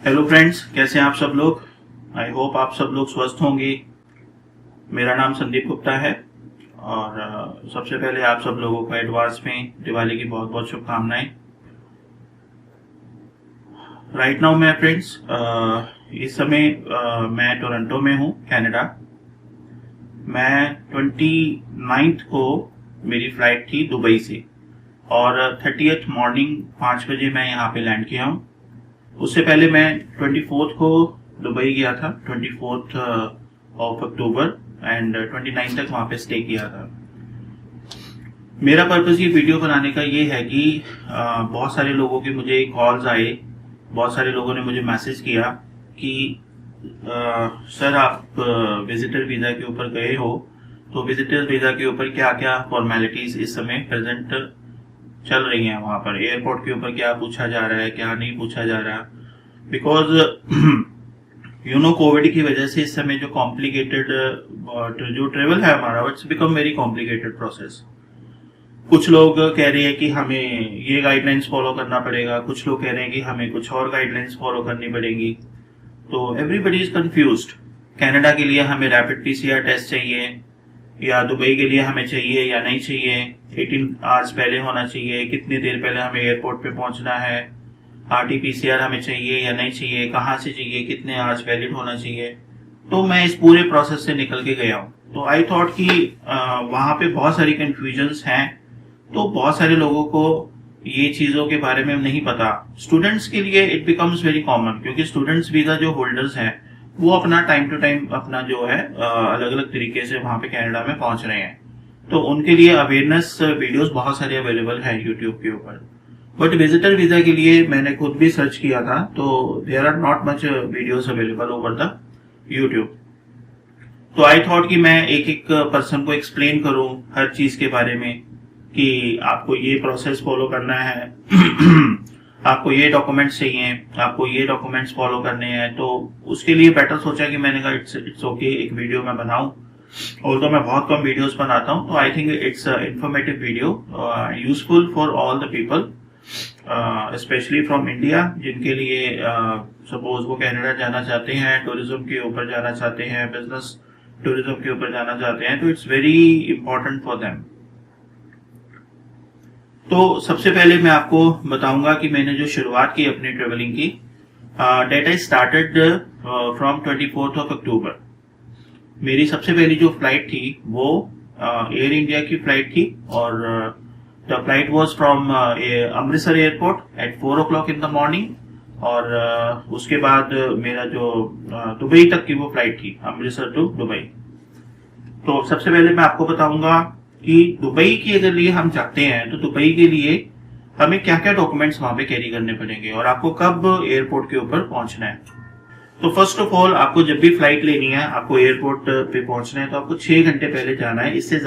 Hello friends, कैसे हैं आप सब लोग। आई होप आप सब लोग स्वस्थ होंगे। मेरा नाम संदीप गुप्ता है और सबसे पहले आप सब लोगों को एडवांस में दिवाली की बहुत बहुत शुभकामनाएं। राइट नाउ मैं फ्रेंड्स इस समय मैं टोरंटो में हूँ, कनाडा। मैं 29th को मेरी फ्लाइट थी दुबई से और 30th मॉर्निंग 5 बजे मैं यहाँ पे लैंड किया हूँ। उससे पहले मैं 24th को दुबई गया था, 24th ऑफ अक्टूबर एंड 29 तक वहाँ पे स्टे किया था। मेरा पर्पस ये वीडियो बनाने का ये है कि बहुत सारे लोगों के मुझे कॉल्स आए, बहुत सारे लोगों ने मुझे मैसेज किया कि सर आप विजिटर वीज़ा के ऊपर गए हो, तो विजिटर वीज़ा के ऊपर क्या क्या फॉर्मेलिटीज़ इस समय प्रेजेंट चल रही हैं वहाँ पर, एयरपोर्ट के ऊपर क्या पूछा जा रहा है, क्या नहीं पूछा जा रहा। बिकॉज कोविड की वजह से इस समय जो कॉम्प्लिकेटेड जो ट्रेवल है हमारा, it's become very complicated process. कुछ लोग कह रहे हैं कि हमें ये गाइडलाइंस फॉलो करना पड़ेगा, कुछ लोग कह रहे हैं कि हमें कुछ और गाइडलाइंस फॉलो करनी पड़ेगी। तो एवरीबडी इज कंफ्यूज्ड। कनाडा के लिए हमें रैपिड पीसीआर टेस्ट चाहिए या दुबई के लिए हमें चाहिए या नहीं चाहिए, 18 आवर्स पहले होना चाहिए, कितनी देर पहले हमें एयरपोर्ट पे पहुंचना है, आरटीपीसीआर हमें चाहिए या नहीं चाहिए, कहाँ से चाहिए, कितने आवर्स वैलिड होना चाहिए। तो मैं इस पूरे प्रोसेस से निकल के गया हूँ। तो आई थॉट कि वहाँ पे बहुत सारी कंफ्यूजन्स हैं, तो बहुत सारे लोगों को ये चीज़ों के बारे में नहीं पता। स्टूडेंट्स के लिए इट बिकम्स वेरी कॉमन, क्योंकि स्टूडेंट्स वीज़ा जो होल्डर्स हैं वो अपना टाइम टू टाइम अपना जो है अलग अलग तरीके से वहाँ पे कनाडा में पहुंच रहे हैं। तो उनके लिए अवेयरनेस वीडियोस बहुत सारे अवेलेबल हैं यूट्यूब के ऊपर। बट विजिटर वीजा के लिए मैंने खुद भी सर्च किया था, तो there are not much videos available over the YouTube. तो आई थॉट कि मैं एक एक पर्सन को एक्सप्लेन करूं हर चीज के बारे में कि आपको ये प्रोसेस फॉलो करना है आपको ये डॉक्यूमेंट्स चाहिए, आपको ये डॉक्यूमेंट्स फॉलो करने हैं। तो उसके लिए बेटर सोचा कि मैंने कहा इट्स ओके, एक वीडियो मैं बनाऊं। और तो मैं बहुत कम वीडियोस बनाता हूं, तो I think it's informative video, useful for all the people, specially from India, जिनके लिए सपोज वो कनाडा जाना चाहते हैं, टूरिज्म के ऊपर जाना चाहते हैं, बिजनेस टूरिज्म के ऊपर जाना चाहते हैं, तो it's very important for them. तो सबसे पहले मैं आपको बताऊंगा कि मैंने जो शुरुआत की अपनी ट्रेवलिंग की, that I started from 24th of October. मेरी सबसे पहली जो फ्लाइट थी वो एयर इंडिया की फ्लाइट थी और the flight was from Amritsar airport at 4 o'clock in the morning. और उसके बाद मेरा जो दुबई तक की वो फ्लाइट थी, अमृतसर टू दुबई। तो सबसे पहले मैं आपको बताऊंगा कि दुबई के अगर लिए हम चाहते हैं तो दुबई के लिए हमें क्या क्या डॉक्यूमेंट्स वहां पे कैरी करने पड़ेंगे और आपको कब एयरपोर्ट के ऊपर पहुंचना है। तो फर्स्ट ऑफ ऑल, आपको जब भी फ्लाइट लेनी है, आपको एयरपोर्ट पे पहुंचना है, तो आपको 6 घंटे पहले जाना है। इससे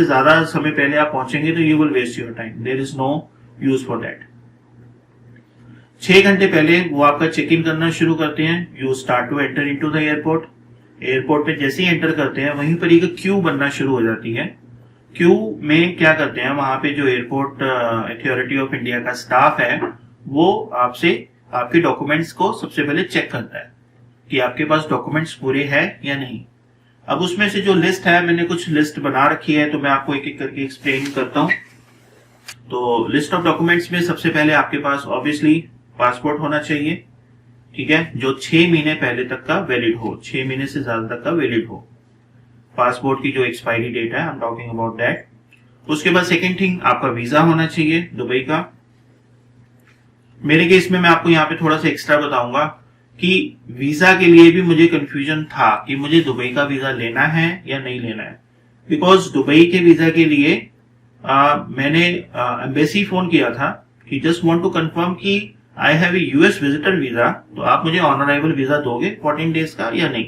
ज्यादा समय पहले आप पहुंचेंगे तो you will waste your time, there is no use for that. 6 घंटे पहले वो आपका चेक इन करना शुरू करते हैं। You start to enter into the airport. Airport पे जैसे ही एंटर करते हैं वहीं पर एक क्यू बनना शुरू हो जाती है। क्यू में क्या करते हैं, वहां पे जो एयरपोर्ट अथॉरिटी ऑफ इंडिया का स्टाफ है वो आपसे आपके डॉक्यूमेंट्स को सबसे पहले चेक करता है कि आपके पास डॉक्यूमेंट्स पूरे हैं या नहीं। अब उसमें से जो लिस्ट है, मैंने कुछ लिस्ट बना रखी है, तो मैं आपको एक एक करके एक्सप्लेन करता हूं। तो लिस्ट ऑफ डॉक्यूमेंट्स में सबसे पहले आपके पास ऑब्वियसली पासपोर्ट होना चाहिए, ठीक है, जो 6 महीने पहले तक का वैलिड हो, 6 महीने से ज्यादा तक का वैलिड हो। पासपोर्ट की जो एक्सपायरी डेट है, I am talking about that. उसके बाद सेकंड थिंग, आपका वीजा होना चाहिए दुबई का। मेरे केस में मैं आपको यहाँ पे थोड़ा सा एक्स्ट्रा बताऊंगा कि वीजा के लिए भी मुझे कंफ्यूजन था कि मुझे दुबई का वीजा लेना है या नहीं लेना है। बिकॉज दुबई के वीजा के लिए मैंने एम्बेसी फोन किया था कि जस्ट वांट टू कंफर्म कि I have a US visitor visa, तो आप मुझे ऑन अराइवल वीजा दोगे 14 डेज का या नहीं।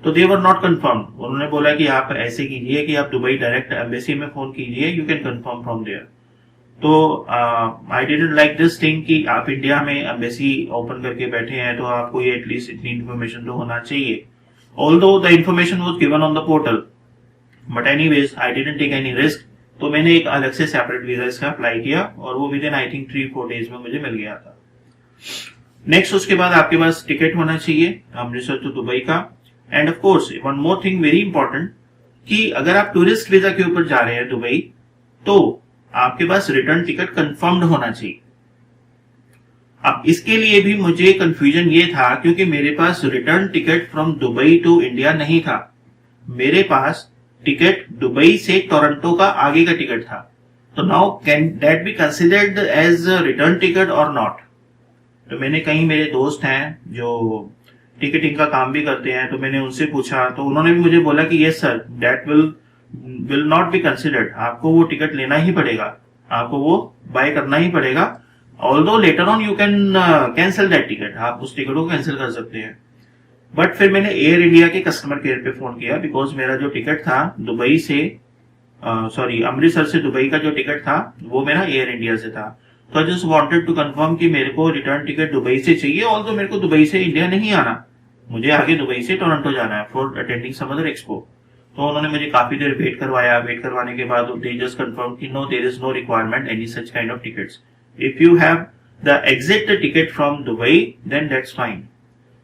तो दे वर नॉट कंफर्म। उन्होंने बोला कि आप ऐसे कीजिए कि आप दुबई डायरेक्ट एम्बेसी में फोन कीजिए, you can confirm from there. तो I didn't like this thing कि आप इंडिया में एम्बेसी ओपन करके बैठे हैं, तो आपको ये एटलीस्ट इतनी इन्फॉर्मेशन तो होना चाहिए। Although the information was given on the portal, but anyways I didn't take any risk. तो मैंने एक अलग से सेपरेट वीजा इसका अप्लाई किया और वो with in I think 3-4 days में मुझे मिल गया था। नेक्स्ट उसके बाद आपके पास टिकट होना चाहिए अमृतसर टू दुबई का। End of course one more thing very important कि अगर आप टूरिस्ट वीजा के ऊपर जा रहे हैं दुबई, तो आपके पास रिटर्न टिकट कंफर्म्ड होना चाहिए। अब इसके लिए भी मुझे कंफ्यूजन ये था क्योंकि मेरे पास return ticket from Dubai to India नहीं था, मेरे पास टिकट दुबई से टोरंटो का आगे का टिकट था। तो now can that be considered as return ticket और नॉट? तो मैंने कहीं मेरे दोस्त हैं जो टिकटिंग का काम भी करते हैं, तो मैंने उनसे पूछा, तो उन्होंने भी मुझे बोला कि yes sir, that will not be considered, आपको वो टिकट लेना ही पड़ेगा, आपको वो बाय करना ही पड़ेगा। Although later on you can cancel that ticket, आप उस टिकट को कैंसिल कर सकते हैं। बट फिर मैंने एयर इंडिया के कस्टमर केयर पे फोन किया, बिकॉज मेरा जो टिकट था दुबई से अमृतसर से दुबई का जो टिकट था वो मेरा एयर इंडिया से था। तो I just wanted to confirm कि मेरे को रिटर्न टिकट दुबई से चाहिए, ऑल्दो मेरे को दुबई से इंडिया नहीं आना, मुझे आगे दुबई से टोरंटो जाना है for attending some other expo. तो उन्होंने मुझे काफी देर वेट करवाया, वेट करवाने के बाद दे जस्ट कंफर्म कि no, there is no requirement any such kind of tickets, if you have the exit ticket from Dubai then that's fine.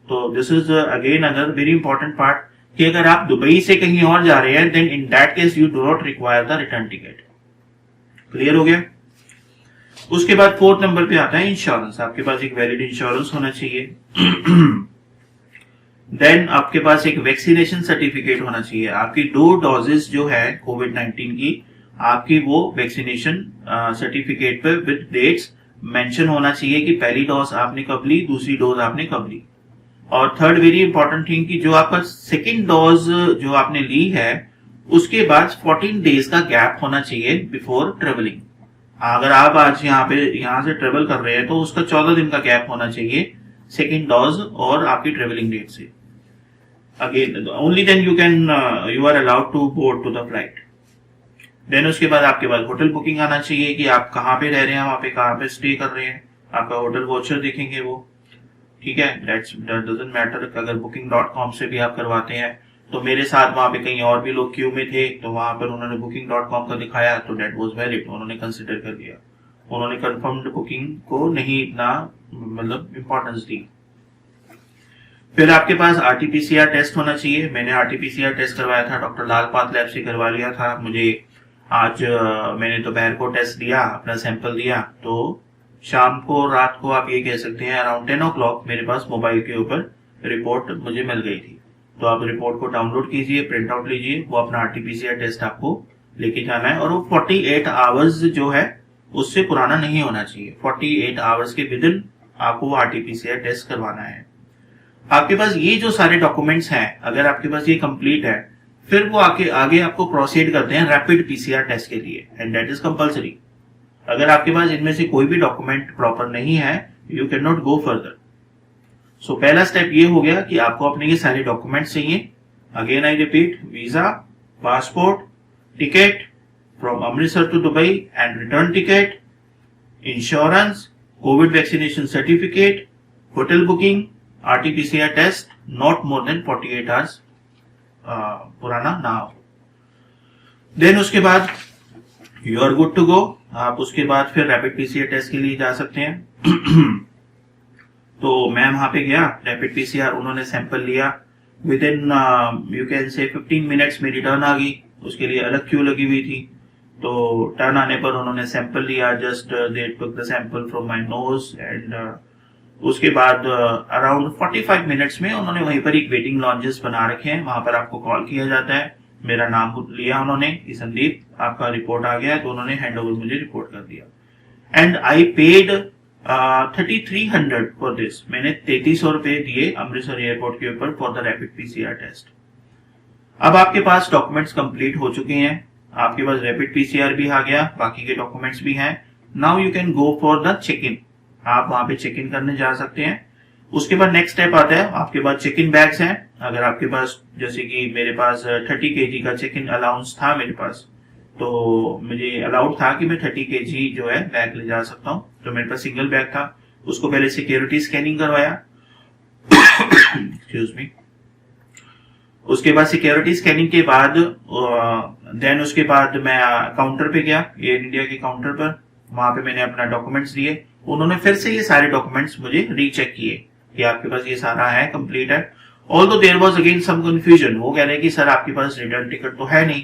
तो this is again another very important part कि अगर आप Dubai से कहीं और जा रहे हैं then in that case you do not require the return ticket. Clear हो गया? उसके बाद फोर्थ नंबर पे आता है इंश्योरेंस। आपके पास एक वैलिड इंश्योरेंस होना चाहिए। देन आपके पास एक वैक्सीनेशन सर्टिफिकेट होना चाहिए। आपकी 2 डोजेस जो है कोविड-19 की, आपकी वो वैक्सीनेशन सर्टिफिकेट पे विद डेट्स मेंशन होना चाहिए कि पहली डोज आपने कब ली, दूसरी डोज आपने कब ली। और थर्ड वेरी इंपॉर्टेंट थिंग कि जो आपका सेकेंड डोज जो आपने ली है उसके बाद 14 डेज का गैप होना चाहिए बिफोर ट्रेवलिंग। अगर आप आज यहाँ से ट्रेवल कर रहे हैं तो उसका 14 दिन का गैप होना चाहिए सेकेंड डोज और आपकी ट्रेवलिंग डेट से। Again only then you are allowed to board to the flight. Then उसके बाद आपके पास होटल बुकिंग आना चाहिए कि आप कहाँ पे रह रहे हैं, वहां पे कहाँ पे स्टे कर रहे हैं, आपका होटल वॉचर देखेंगे वो। ठीक है, दैट डजंट मैटर। अगर booking.com से भी आप करवाते हैं, तो मेरे साथ वहां पे कहीं और भी लोग क्यू में थे, तो वहां पर उन्होंने booking.com का दिखाया तो दैट वाज वैलिड, उन्होंने कंसिडर कर लिया, उन्होंने कंफर्म्ड बुकिंग को नहीं इतना मतलब इंपॉर्टेंस दी। फिर आपके पास RT-PCR टेस्ट होना चाहिए। मैंने RT-PCR टेस्ट करवाया था, डॉक्टर लाल पाथ लैब से करवा लिया था। मुझे आज मैंने दोपहर को टेस्ट दिया, अपना सैंपल दिया, तो शाम को रात को आप ये कह सकते हैं अराउंड 10 o'clock मेरे पास मोबाइल के ऊपर रिपोर्ट मुझे मिल गई थी। तो आप रिपोर्ट को डाउनलोड कीजिए, प्रिंट आउट लीजिए, वो अपना RT-PCR टेस्ट आपको लेके जाना है और वो 48 आवर्स जो है उससे पुराना नहीं होना चाहिए। 48 आवर्स के विद इन आपको वो RT-PCR टेस्ट करवाना है। आपके पास ये जो सारे डॉक्यूमेंट्स हैं, अगर आपके पास ये कंप्लीट है, फिर वो आगे आपको प्रोसीड करते हैं रैपिड PCR टेस्ट के लिए, एंड दैट इज कंपल्सरी। अगर आपके पास इनमें से कोई भी डॉक्यूमेंट प्रॉपर नहीं है, you can not go further. So पहला स्टेप ये हो गया कि आपको अपने ये सारे डॉक्यूमेंट्स चाहिए। Again I repeat, visa, passport, ticket from Amritsar to Dubai and return ticket, insurance, covid vaccination certificate, hotel booking, RT-PCR test not more than 48 hours पुराना ना हो। देन उसके बाद you are good to go. आप उसके बाद फिर रैपिड PCR टेस्ट के लिए जा सकते हैं। तो मैं वहां पे गया, रैपिड PCR उन्होंने सैंपल लिया, विद इन यू कैन से 15 मिनट्स मेरी टर्न आ गई। उसके लिए अलग क्यू लगी हुई थी। तो टर्न आने पर उन्होंने सैंपल लिया, just they took the sample from my knows and उसके बाद अराउंड 45 मिनट्स में उन्होंने वहीं पर एक वेटिंग लॉन्जेस बना रखे हैं, वहां पर आपको कॉल किया जाता है। मेरा नाम लिया उन्होंने कि संदीप आपका रिपोर्ट आ गया है, तो उन्होंने हैंड ओवर मुझे रिपोर्ट कर दिया। And I paid 3300 for this. मैंने 3300 रुपए दिए अमृतसर एयरपोर्ट के ऊपर for the rapid PCR test. अब आपके पास डॉक्यूमेंट्स कंप्लीट हो चुके हैं, आपके पास रैपिड PCR भी आ गया, बाकी के डॉक्यूमेंट्स भी हैं। Now you can go for the check in. आप वहां पे चेक इन करने जा सकते हैं। उसके बाद नेक्स्ट स्टेप आता है, आपके पास चेक इन बैग्स हैं। अगर आपके पास, जैसे कि मेरे पास 30 kg का चेक इन अलाउंस था मेरे पास, तो मुझे अलाउड था कि मैं 30 kg जो है बैग ले जा सकता हूँ। तो मेरे पास सिंगल बैग था, उसको पहले सिक्योरिटी स्कैनिंग करवाया। Excuse me. उसके बाद सिक्योरिटी स्कैनिंग के बाद देन उसके बाद मैं काउंटर पे गया, एयर इंडिया के काउंटर पर। वहां पे मैंने अपना डॉक्यूमेंट्स दिए, उन्होंने फिर से ये सारे डॉक्यूमेंट्स मुझे रीचेक किए कि आपके पास ये सारा है, कंप्लीट है। Although there was again some confusion, वो कह रहे हैं कि सर आपके पास रिटर्न टिकट तो है नहीं,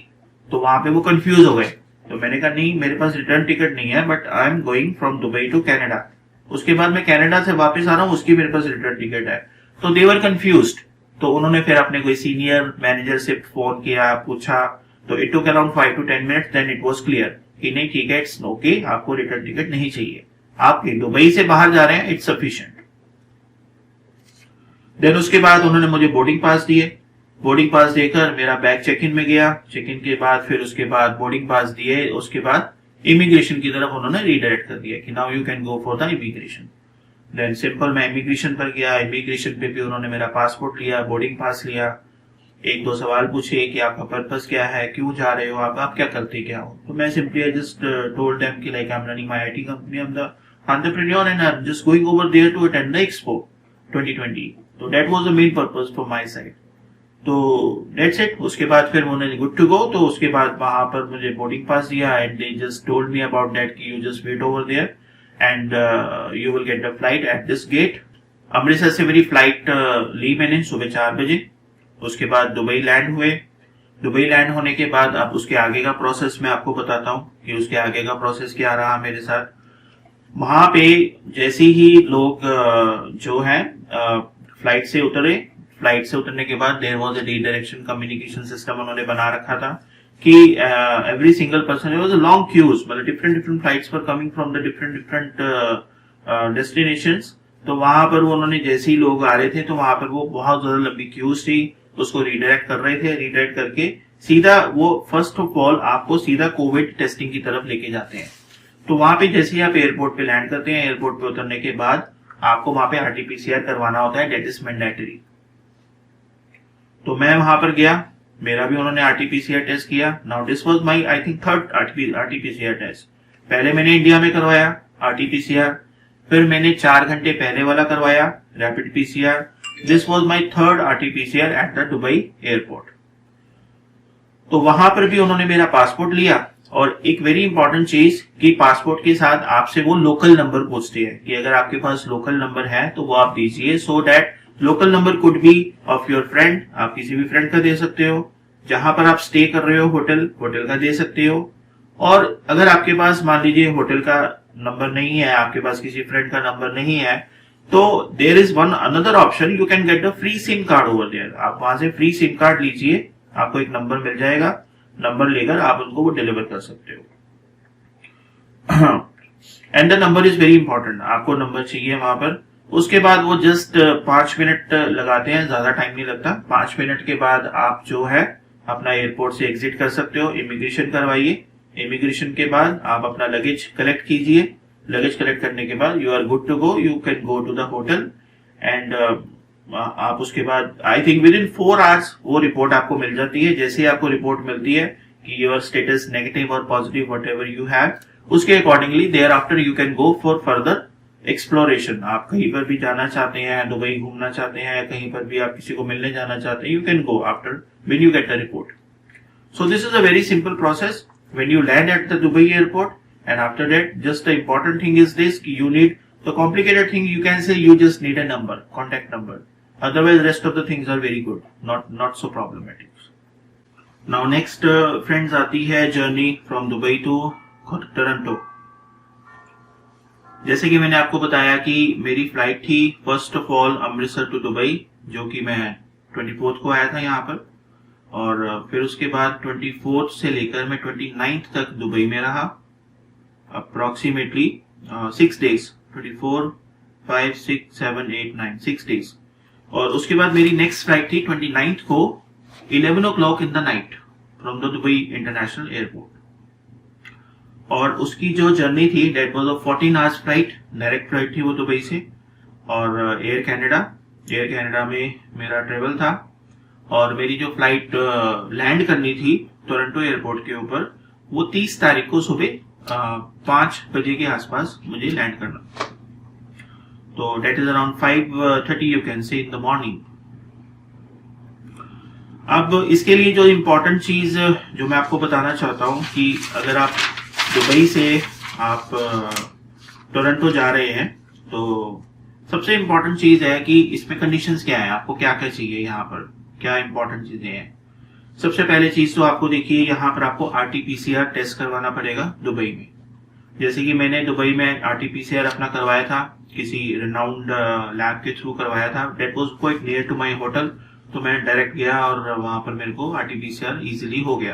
तो वहां पे वो कंफ्यूज हो गए। तो मैंने कहा नहीं, मेरे पास रिटर्न टिकट नहीं है, but I am going from Dubai to Canada. उसके बाद मैं कनाडा से वापस आ रहा हूँ, उसकी मेरे पास रिटर्न टिकट है। तो दे वर कंफ्यूज्ड। तो उन्होंने फिर अपने कोई सीनियर मैनेजर से फोन किया, पूछा, तो it took around 5 to 10 minutes, then it was clear कि नहीं ठीक है, इट्स ओके, आपको रिटर्न टिकट नहीं चाहिए, आप दुबई से बाहर जा रहे हैं, इट्स सफिशिएंट। देन उसके बाद उन्होंने मुझे बोर्डिंग पास दिए। बोर्डिंग पास देकर मेरा बैग चेक इन में गया। चेक इन के बाद फिर उसके बाद बोर्डिंग पास दिए, उसके बाद इमिग्रेशन की तरफ उन्होंने रीडायरेक्ट कर दिया कि now you can go for the immigration. Then simple मैं इमिग्रेशन पर गया। इमिग्रेशन पे भी उन्होंने मेरा पासपोर्ट लिया, बोर्डिंग पास लिया, एक दो सवाल पूछे कि आपका पर्पस क्या है, क्यों जा रहे हो आप क्या करते क्या हो। तो मैं simply I just told them कि like I am running my IT company, I am the entrepreneur and I am just going over there to attend the expo 2020। तो that was the main purpose from my side. तो that's it. उसके बाद फिर उन्होंने good to गो। तो उसके बाद वहां पर मुझे बोर्डिंग पास दिया and they just told me about that कि you just wait over there and you will get the flight at this gate. Amritsar से मेरी फ्लाइट ली मैंने सुबह 4 बजे। उसके बाद दुबई लैंड हुए। दुबई लैंड होने के बाद अब उसके आगे का प्रोसेस मैं आपको बताता हूँ कि उसके आगे का प्रोसेस क्या रहा मेरे साथ। वहां पे जैसे ही लोग जो है फ्लाइट से उतरे, फ्लाइट से उतरने के बाद there was a redirection communication system उन्होंने बना रखा था कि every single person, there was a long queues, मतलब different flights were coming from the different destinations. तो वहां पर वो उन्होंने जैसे ही लोग आ रहे थे तो वहां पर वो बहुत ज्यादा लंबी क्यूज थी, उसको रीडायरेक्ट कर रहे थे। रीडायरेक्ट करके सीधा वो फर्स्ट ऑफ ऑल आपको सीधा कोविड टेस्टिंग की तरफ लेके जाते हैं। तो वहां पे जैसे ही आप एयरपोर्ट पे लैंड करते हैं, एयरपोर्ट पे उतरने के बाद आपको वहां पे आरटीपीसीआर करवाना होता है, डेट इज मैंडेटरी। तो मैं वहां पर गया, मेरा भी उन्होंने आरटीपीसीआर टेस्ट किया। Now this was my I think third RTPCR test. पहले मैंने इंडिया में करवाया आरटीपीसीआर, फिर मैंने 4 घंटे पहले वाला करवाया rapid PCR. This was my third RTPCR eight the Dubai airport. तो वहां पर भी उन्होंने मेरा पासपोर्ट लिया और एक वेरी इंपॉर्टेंट चीज कि पासपोर्ट के साथ आपसे वो लोकल नंबर पूछते हैं कि अगर आपके पास लोकल नंबर है तो वो आप दीजिए, so that local number could be of your friend, आप किसी भी फ्रेंड का दे सकते हो, जहां पर आप स्टे कर रहे हो होटल का दे सकते हो। और अगर आपके पास मान लीजिए होटल का नंबर नहीं है, आपके पास किसी फ्रेंड का नंबर नहीं है, तो there is one another option, you can get a free SIM card over there. आप वहां से फ्री सिम कार्ड लीजिए, आपको एक नंबर मिल जाएगा, नंबर लेकर आप उनको वो डिलीवर कर सकते हो। And the number is very important, आपको नंबर चाहिए वहां पर। उसके बाद वो जस्ट 5 मिनट लगाते हैं, ज्यादा टाइम नहीं लगता। 5 मिनट के बाद आप जो है अपना एयरपोर्ट से एग्जिट कर सकते हो। इमिग्रेशन करवाइए, इमिग्रेशन के बाद आप अपना लगेज कलेक्ट कीजिए। लगेज कलेक्ट करने के बाद you are good to go, you can go to the hotel and आप उसके बाद I think within 4 hours वो रिपोर्ट आपको मिल जाती है। जैसे ही आपको रिपोर्ट मिलती है कि योर स्टेटस नेगेटिव और positive whatever you have, उसके accordingly thereafter you can go for further exploration. आप कहीं पर भी जाना चाहते हैं, दुबई घूमना चाहते हैं, कहीं पर भी आप किसी को मिलने जाना चाहते हैं, you can go after when you get the report. So this is a very simple process when you land at the Dubai airport, and after that just the important thing is this, you need the complicated thing, you can say you just need a number, contact number, otherwise rest of the things are very good, not so problematic. Now next friends आती है journey from Dubai to Toronto। जैसे कि मैंने आपको बताया कि मेरी flight थी first of all Amritsar to Dubai, जो कि मैं 24 को आया था यहाँ पर, और फिर उसके बाद 24 से लेकर मैं 29 तक दुबई में रहा, अप्रोक्सीमेटली 6 डेज, 24, 5, 6, 7, 8, 9, 6 डेज। और उसके बाद मेरी नेक्स्ट फ्लाइट थी 29 को 11 o'clock in the night from the Dubai international airport. और उसकी जो जर्नी थी that was a 14 hours flight, direct flight थी वो दुबई से। और एयर कैनेडा में मेरा ट्रेवल था, और मेरी जो फ्लाइट लैंड करनी थी टोरंटो एयरपोर्ट के ऊपर, वो 30 तारीख को सुबह 5 बजे के आसपास मुझे लैंड करना। तो that is around 5:30 you can say in the morning. अब इसके लिए जो इम्पोर्टेंट चीज जो मैं आपको बताना चाहता हूं कि अगर आप दुबई से आप टोरंटो जा रहे हैं, तो सबसे इम्पोर्टेंट चीज है कि इसमें कंडीशंस क्या है, आपको क्या क्या चाहिए, यहाँ पर क्या इंपॉर्टेंट चीजें हैं। सबसे पहले चीज तो आपको देखिए, यहाँ पर आपको RT-PCR टेस्ट करवाना पड़ेगा दुबई में। जैसे कि मैंने दुबई में RT-PCR अपना करवाया था, किसी रिनाउंड लैब के थ्रू करवाया था। That was quite near to my hotel, तो मैं डायरेक्ट गया और वहां पर मेरे को RT-PCR इजिली हो गया।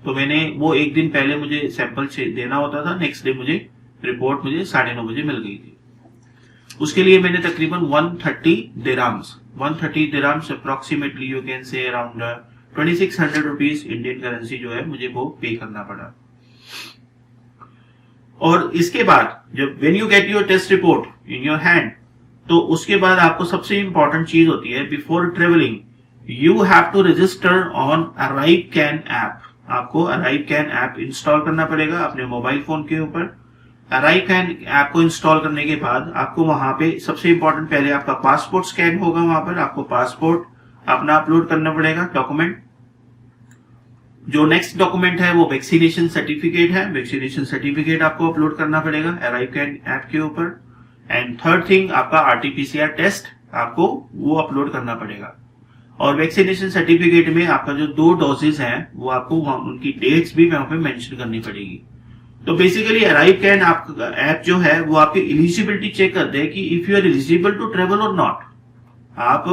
तो मैंने वो एक दिन पहले मुझे सैंपल देना होता था, नेक्स्ट डे मुझे रिपोर्ट मुझे 9:30 बजे मिल गई थी। उसके लिए मैंने तकरीबन 130 दिरहम्स अप्रोक्सीमेटली यू कैन से अराउंड 2600 रुपीज इंडियन करेंसी जो है मुझे वो पे करना पड़ा। और इसके बाद जब when you get your test report in your hand, तो उसके बाद आपको सबसे इंपॉर्टेंट चीज होती है, before travelling you have to register on ArriveCAN app. आपको अराइवकैन ऐप इंस्टॉल करना पड़ेगा अपने मोबाइल फोन के ऊपर। अराइवकैन ऐप को इंस्टॉल करने के बाद आपको वहां पे सबसे इंपॉर्टेंट पहले आपका पासपोर्ट स्कैन होगा, वहां पर आपको पासपोर्ट अपना अपलोड करना पड़ेगा डॉक्यूमेंट। जो नेक्स्ट डॉक्यूमेंट है वो वैक्सीनेशन सर्टिफिकेट है, वैक्सीनेशन सर्टिफिकेट आपको अपलोड करना पड़ेगा अराइवकैन ऐप के ऊपर। एंड थर्ड थिंग आपका RT-PCR टेस्ट आपको वो अपलोड करना पड़ेगा। और वैक्सीनेशन सर्टिफिकेट में आपका जो 2 डोजेज हैं वो आपको उनकी डेट्स भी वहां पे मेंशन करनी पड़ेगी। तो बेसिकली अराइवकैन ऐप जो है वो आपकी एलिजिबिलिटी चेक करते हैं कि if you are eligible to travel और नॉट, आप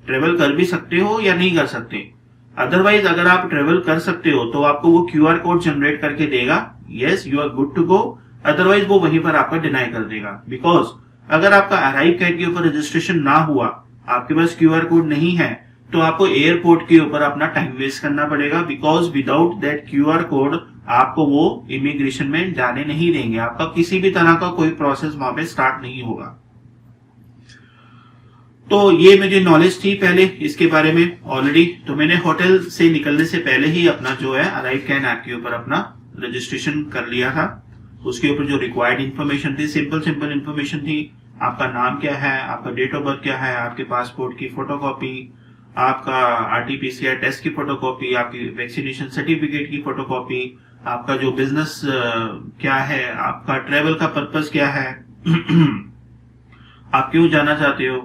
ट्रेवल कर भी सकते हो या नहीं कर सकते। अदरवाइज अगर आप ट्रेवल कर सकते हो तो आपको वो QR कोड जनरेट करके देगा, yes you are good to go. Otherwise वो वहीं पर आपका डिनाई कर देगा। बिकॉज अगर आपका अराइवकैन के ऊपर रजिस्ट्रेशन ना हुआ, आपके पास QR कोड नहीं है, तो आपको एयरपोर्ट के ऊपर अपना टाइम वेस्ट करना पड़ेगा। Because without that QR code आपको वो इमिग्रेशन में जाने नहीं देंगे, आपका किसी भी तरह का कोई प्रोसेस वहां पे स्टार्ट नहीं होगा। तो ये मुझे नॉलेज थी पहले इसके बारे में ऑलरेडी। तो मैंने होटल से निकलने से पहले ही अपना जो है अराइवकैन ऐप के ऊपर अपना रजिस्ट्रेशन कर लिया था। उसके ऊपर जो रिक्वायर्ड इन्फॉर्मेशन थी, सिंपल इन्फॉर्मेशन थी। आपका नाम क्या है, आपका डेट ऑफ बर्थ क्या है, आपके पासपोर्ट की फोटोकॉपी, आपका RT-PCR टेस्ट की फोटोकॉपी, आपकी वैक्सीनेशन सर्टिफिकेट की फोटोकॉपी, आपका जो बिजनेस क्या है, आपका ट्रेवल का पर्पस क्या है, आप क्यों जाना चाहते हो।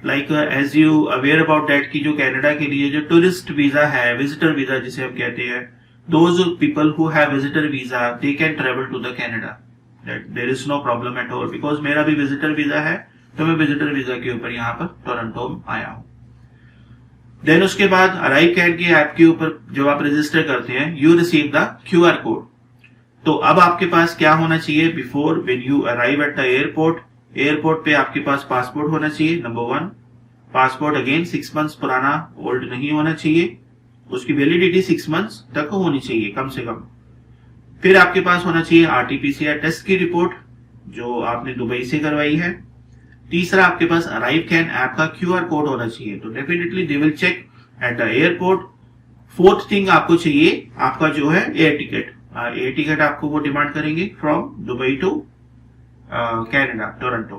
Like as you aware about that कि जो कनाडा के लिए जो टूरिस्ट वीजा है, विजिटर वीजा जिसे हम कहते हैं, those people who have visitor visa they can travel to the Canada, there is no problem at all. Because मेरा भी विजिटर वीजा है, तो मैं विजिटर वीजा के ऊपर यहाँ पर टोरंटो में आया हूँ। देन उसके बाद अराइवकैन के ऐप के ऊपर जब आप रजिस्टर करते हैं, you receive the QR code. तो अब आपके पास क्या होना चाहिए, before when you arrive at the airport पे आपके पास पासपोर्ट होना चाहिए। नंबर 1, पासपोर्ट अगेन 6 मंथ्स पुराना ओल्ड नहीं होना चाहिए, उसकी वैलिडिटी 6 मंथ्स तक होनी चाहिए कम से कम। फिर आपके पास होना चाहिए RT-PCR टेस्ट की रिपोर्ट जो आपने दुबई से करवाई है। तीसरा आपके पास अराइवकैन ऐप का QR कोड होना चाहिए, तो definitely they will check at the airport. Fourth thing आपको चाहिए आपका जो है एयर टिकट। एयर टिकट आपको वो डिमांड करेंगे from Dubai to Canada Toronto.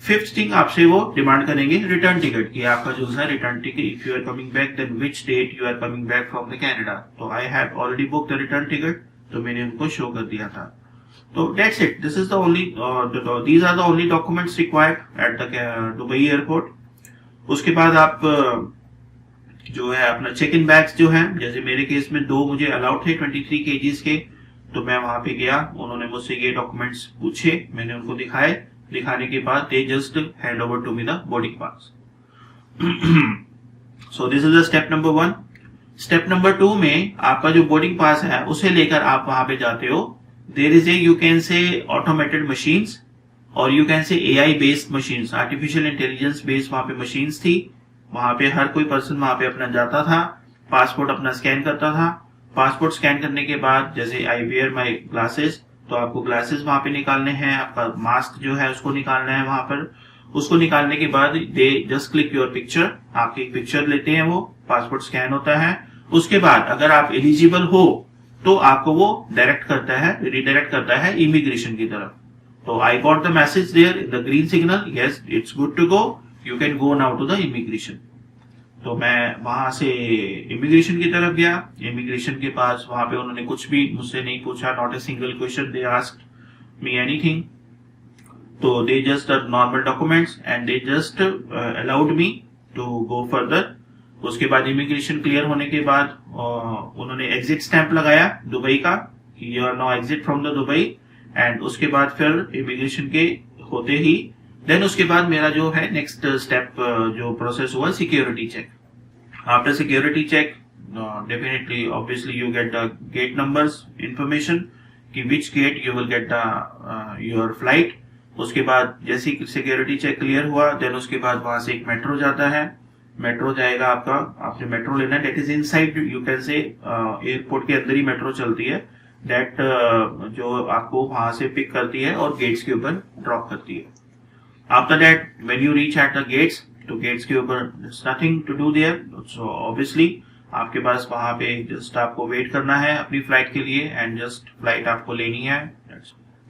Fifth thing आपसे वो डिमांड करेंगे रिटर्न टिकट की, आपका जो है return ticket, if you are coming back then which date you are coming back from the Canada. तो I have already book the return ticket, तो मैंने उनको शो कर दिया था। तो that's it, this is the only these are the only documents required at the Dubai airport. उसके बाद आप जो है अपना चेक इन बैग्स जो है, जैसे मेरे केस में 2 मुझे अलाउड थे 23 kgs के, तो मैं वहां पे गया, उन्होंने मुझसे ये डॉक्यूमेंट्स पूछे, मैंने उनको दिखाए, दिखाने के बाद they just hand over to me the boarding pass. So this is the step number 1। Step number 2 में आपका जो बोर्डिंग पास है उसे लेकर आप वहां पे जाते हो। There is a you can say automated machines और you can say AI based machines, artificial intelligence based वहां पे मशीन्स थी। वहां पे हर कोई पर्सन वहां पे अपना जाता था, पासपोर्ट अपना स्कैन करता था। पासपोर्ट स्कैन करने के बाद जैसे आई वेयर माई ग्लासेस, तो आपको ग्लासेस वहां पे निकालने हैं, आपका मास्क जो है उसको निकालना है वहां पर। उसको निकालने के बाद they just click your picture, आपकी एक पिक्चर लेते हैं, वो पासपोर्ट स्कैन होता है। उसके बाद अगर आप एलिजिबल हो तो आपको वो रिडायरेक्ट करता है इमिग्रेशन की तरफ। तो I got the message there the green signal, yes it's good to go, you can go now to the immigration. तो मैं वहां से इमिग्रेशन की तरफ गया। इमिग्रेशन के पास वहां पे उन्होंने कुछ भी मुझसे नहीं पूछा, not a single question they asked me anything. तो they just normal documents and they just allowed me to go further. उसके बाद इमिग्रेशन क्लियर होने के बाद उन्होंने एग्जिट स्टैंप लगाया दुबई का, you are now exit from the Dubai. And उसके बाद फिर इमिग्रेशन के होते ही देन उसके बाद मेरा जो है नेक्स्ट स्टेप जो प्रोसेस हुआ security check. After security check definitely obviously you get the gate numbers information कि which gate you will get the your flight. उसके बाद जैसे ही सिक्योरिटी चेक क्लियर हुआ देन उसके बाद वहां से एक मेट्रो जाता है, मेट्रो जाएगा आपका, आपने मेट्रो लेना है, that is inside, you can say airport के अंदर ही मेट्रो चलती है, डेट जो आपको वहां से पिक करती है और गेट्स के ऊपर ड्रॉप करती है। After that when you reach at the gates, तो गेट्स के ऊपर nothing to do there, so obviously आपके पास वहां पे जस्ट आपको वेट करना है अपनी फ्लाइट के लिए एंड जस्ट फ्लाइट आपको लेनी है।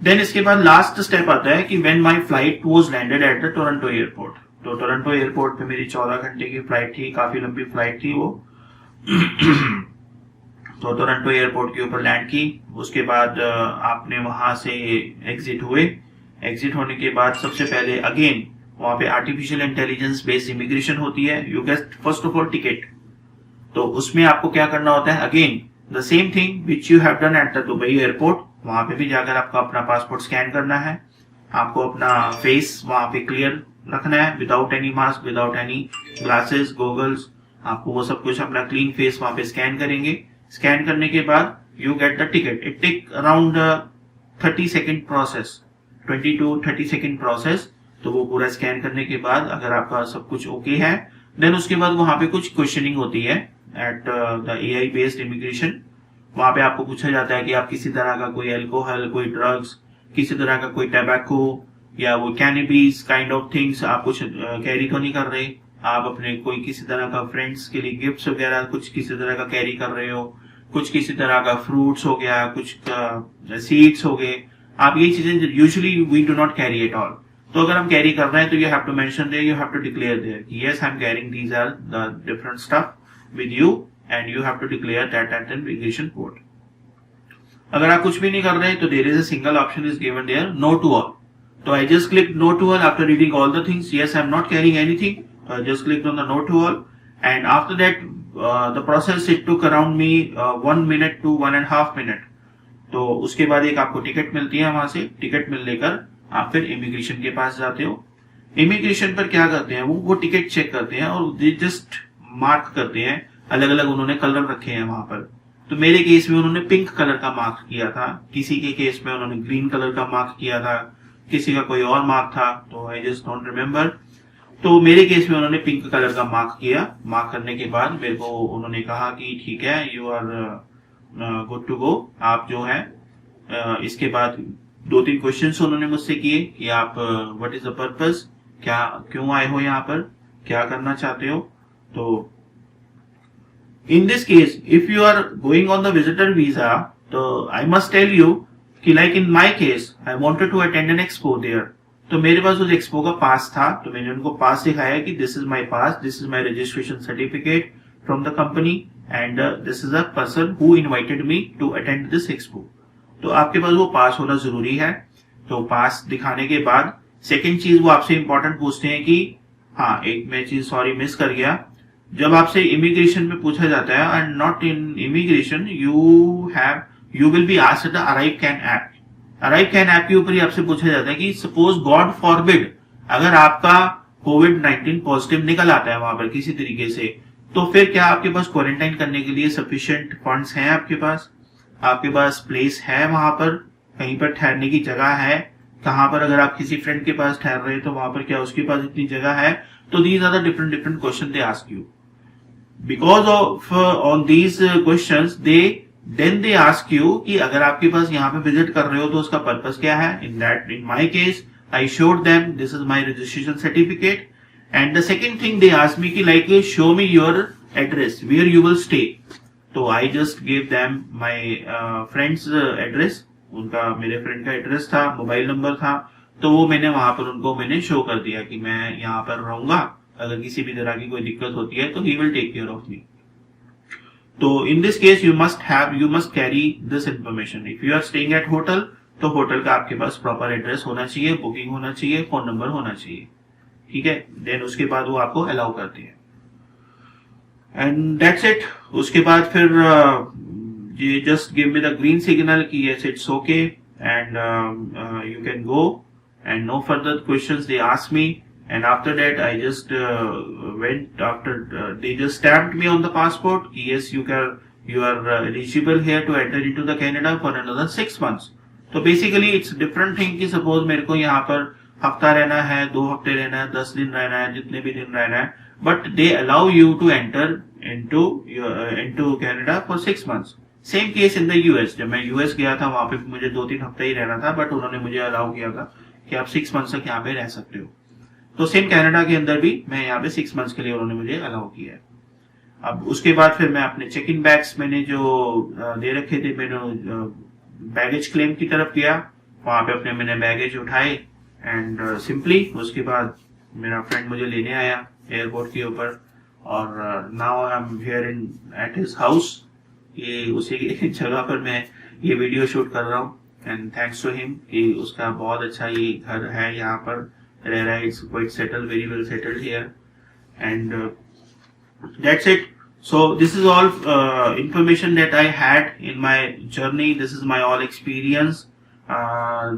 देन इसके बाद लास्ट स्टेप आता है कि when my flight was landed at the Toronto airport. तो टोरंटो एयरपोर्ट पे मेरी 14 घंटे की फ्लाइट थी, काफी लंबी फ्लाइट थी वो। तो टोरंटो एयरपोर्ट के ऊपर लैंड की, उसके बाद आपने वहां से एग्जिट हुए। एग्जिट होने के बाद सबसे पहले अगेन वहां पे आर्टिफिशियल इंटेलिजेंस बेस्ड इमिग्रेशन होती है, you get first of all ticket. तो उसमें आपको क्या करना होता है, again the same thing which you have done at the Dubai airport, वहां पे भी जाकर आपको अपना पासपोर्ट स्कैन करना है, आपको अपना फेस वहां पे क्लियर रखना है without any mask, without any glasses, goggles, आपको वो सब कुछ अपना क्लीन फेस वहां पे स्कैन करेंगे। स्कैन करने के बाद you get the ticket. It take around 30 second process, 20 to 30 second process. तो वो पूरा स्कैन करने के बाद अगर आपका सब कुछ ओके है देन उसके बाद वहां पे कुछ क्वेश्चनिंग होती है at the AI based immigration. वहां पे आपको पूछा जाता है कि आप किसी तरह का कोई अल्कोहल, कोई ड्रग्स, किसी तरह का कोई टैबैको या वो कैनबीज काइंड ऑफ थिंग्स आप कुछ कैरी तो नहीं कर रहे, आप अपने कोई किसी तरह का फ्रेंड्स के लिए गिफ्ट्स वगैरह कुछ किसी तरह का कैरी कर रहे हो, कुछ किसी तरह का फ्रूट्स हो गया, कुछ सीड्स हो गए, आप ये चीजें usually we do not carry at all. तो अगर हम कैरी कर रहे हैं तो you have to mention there, you have to declare there कि yes I am carrying these are the different stuff with you and you have to declare that at an immigration port. अगर आप कुछ भी नहीं कर रहे तो there is a single option is given there, no to all. तो I just clicked no to all after reading all the things. Yes, I'm not carrying anything. I just clicked on the no to all, and after that, the process it took around me 1 minute to 1.5 minute. तो उसके बाद एक आपको ticket मिलती है, वहां से ticket मिलने कर आप फिर इमिग्रेशन के पास जाते हो। इमिग्रेशन पर क्या करते हैं, वो टिकट चेक करते हैं और दे जस्ट मार्क करते हैं, अलग अलग उन्होंने कलर रखे हैं वहां पर। तो मेरे केस में उन्होंने पिंक कलर का मार्क किया था, किसी के केस में उन्होंने ग्रीन कलर का मार्क किया था, किसी का कोई और मार्क था, तो आई जस्ट डोंट रिमेम्बर। तो मेरे केस में उन्होंने पिंक कलर का मार्क किया। मार्क करने के बाद मेरे को उन्होंने कहा कि ठीक है, you are good to go. आप जो है इसके बाद 2-3 क्वेश्चंस उन्होंने मुझसे किए कि आप व्हाट इज द पर्पस, क्या क्यों आए हो यहाँ पर, क्या करना चाहते हो। तो in this case if you are going on the visitor visa, तो आई मस्ट टेल यू कि like in my case I wanted to attend an expo there. तो मेरे पास उस एक्सपो का पास था, तो मैंने उनको पास दिखाया कि this is my pass, this is my registration certificate from the company and this is a person who invited me to attend this expo. तो आपके पास वो पास होना जरूरी है। तो पास दिखाने के बाद सेकेंड चीज वो आपसे इंपॉर्टेंट पूछते हैं कि हाँ, एक मैं चीज सॉरी मिस कर गया, जब आपसे इमिग्रेशन में पूछा जाता है and not in immigration you will be asked the arrive can app. Arrive can app के ऊपर ही आपसे पूछा जाता है कि सपोज गॉड फॉरबिड अगर आपका कोविड-19 पॉजिटिव निकल आता है वहां पर किसी तरीके से, तो फिर क्या आपके पास क्वारंटाइन करने के लिए सफिशिएंट फंड्स हैं, आपके पास प्लेस है, वहां पर कहीं पर ठहरने की जगह है, कहां पर अगर आप किसी फ्रेंड के पास ठहर रहे हैं तो वहां पर क्या उसके पास इतनी जगह है। तो these are the different question they ask you. Because of on these questions then they ask you कि अगर आपके पास यहाँ पे विजिट कर रहे हो तो उसका पर्पस क्या है। In my case I showed them this is my registration certificate and the second thing they ask me कि like show me your address where you will stay. तो I just give them my friends address, उनका मेरे friend का address था, mobile number था, तो वो मैंने वहां पर उनको मैंने शो कर दिया कि मैं यहाँ पर रहूंगा, अगर किसी भी तरह की कोई दिक्कत होती है तो he will take care of me. तो in this case you must carry this information. If you are staying at hotel तो होटल का आपके पास प्रॉपर एड्रेस होना चाहिए, बुकिंग होना चाहिए, फोन नंबर होना चाहिए, ठीक है। देन उसके बाद वो आपको अलाउ करती है एंड दैट्स इट। उसके बाद फिर ये just give me the green signal कि yes it's okay and you can go and no further questions they ask me and after that I just went after they just stamped me on the passport कि yes you are eligible here to enter into the Canada for another 6 months. तो basically it's different thing कि suppose मेरे को यहाँ पर हफ्ता रहना है, 2 हफ्ते रहना है, 10 दिन रहना है, जितने भी दिन रहना है, but they allow you to enter into Canada for 6 months. Same case in the US. जब मैं यूएस गया था वहां पे मुझे 2-3 हफ्ते ही रहना था, बट उन्होंने मुझे अलाउ किया था कि आप 6 months तक यहाँ पे रह सकते हो। तो सेम कनाडा के अंदर भी मैं यहाँ पे 6 months के लिए उन्होंने मुझे अलाउ किया है। अब उसके बाद फिर मैं अपने चेक इन बैग्स मैंने जो दे रखे थे, मैंने बैगेज क्लेम की तरफ गया, वहां पे अपने मैंने बैगेज उठाए एंड सिंपली उसके बाद मेरा फ्रेंड मुझे लेने आया एयरपोर्ट के ऊपर और now I am here in at his house. ये उसी जगह पर मैं ये वीडियो शूट कर रहा हूँ एंड थैंक्स टू हिम कि उसका बहुत अच्छा ये घर है, यहाँ पर रह रहा है, it's quite settled, very well settled here and that's it. So this is all information that I had in my journey. This is my all experience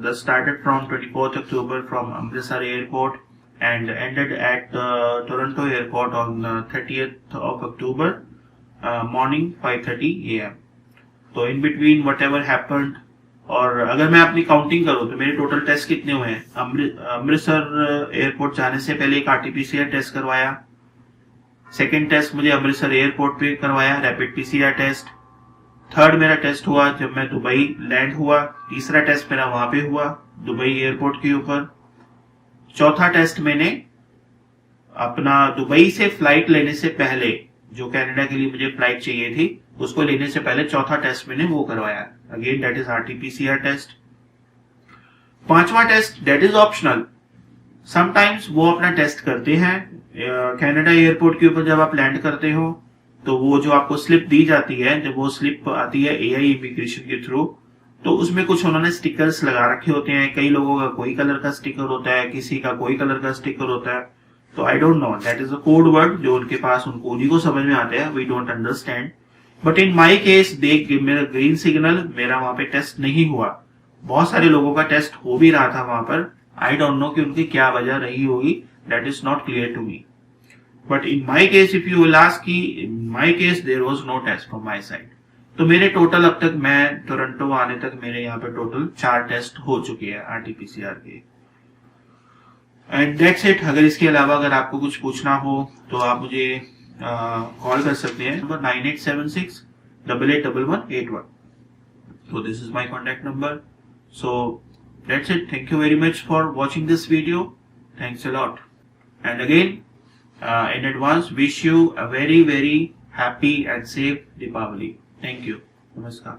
that started from 24th October from Amritsar airport and ended at Toronto airport on 30th of October morning 5:30 AM. तो in between whatever happened, और अगर मैं अपनी counting करूँ तो मेरे total test कितने हुए हैं। अमृतसर एयरपोर्ट जाने से पहले एक RT-PCR टेस्ट करवाया, सेकेंड टेस्ट मुझे अमृतसर एयरपोर्ट पे करवाया, रैपिड PCR टेस्ट। थर्ड मेरा टेस्ट हुआ जब मैं दुबई लैंड हुआ, तीसरा टेस्ट मेरा वहां पे हुआ दुबई एयरपोर्ट के ऊपर। चौथा टेस्ट मैंने अपना दुबई से फ्लाइट लेने से पहले, जो कनाडा के लिए मुझे फ्लाइट चाहिए थी, उसको लेने से पहले चौथा टेस्ट मैंने वो करवाया, again that is RT-PCR test. पांचवा test that is optional, sometimes वो अपना टेस्ट करते हैं। कनाडा एयरपोर्ट के ऊपर जब आप लैंड करते हो तो वो जो आपको स्लिप दी जाती है, जब वो स्लिप आती है AI इमिग्रेशन के थ्रू, तो उसमें कुछ उन्होंने स्टिकर्स लगा रखे होते हैं। कई लोगों का कोई कलर का स्टिकर होता है, किसी का कोई कलर का स्टिकर होता है। तो I don't know, that is a code word जो उनके पास, उनको उन्हीं को समझ में आते हैं, we don't understand. But in my case देख मेरा ग्रीन सिग्नल, मेरा वहां पे टेस्ट नहीं हुआ। बहुत सारे लोगों का टेस्ट हो भी रहा था वहां पर, आई डोंट नो कि उनकी क्या वजह रही होगी, that is not clear to me. But in my case if you will ask कि in my case there was no test from my side. तो मेरे टोटल अब तक, मैं टोरंटो आने तक मेरे यहाँ पे टोटल 4 टेस्ट हो चुके हैं RT-PCR के एंड दैट्स इट। अगर इसके अलावा अगर आपको कुछ पूछना हो तो आप मुझे कॉल कर सकते हैं, number 9876-881181। So this is my contact number. So that's it. Thank you very much for watching this video. Thanks a lot. And again, in advance, wish you a very, very happy and safe Deepavali. Thank you. Namaskar.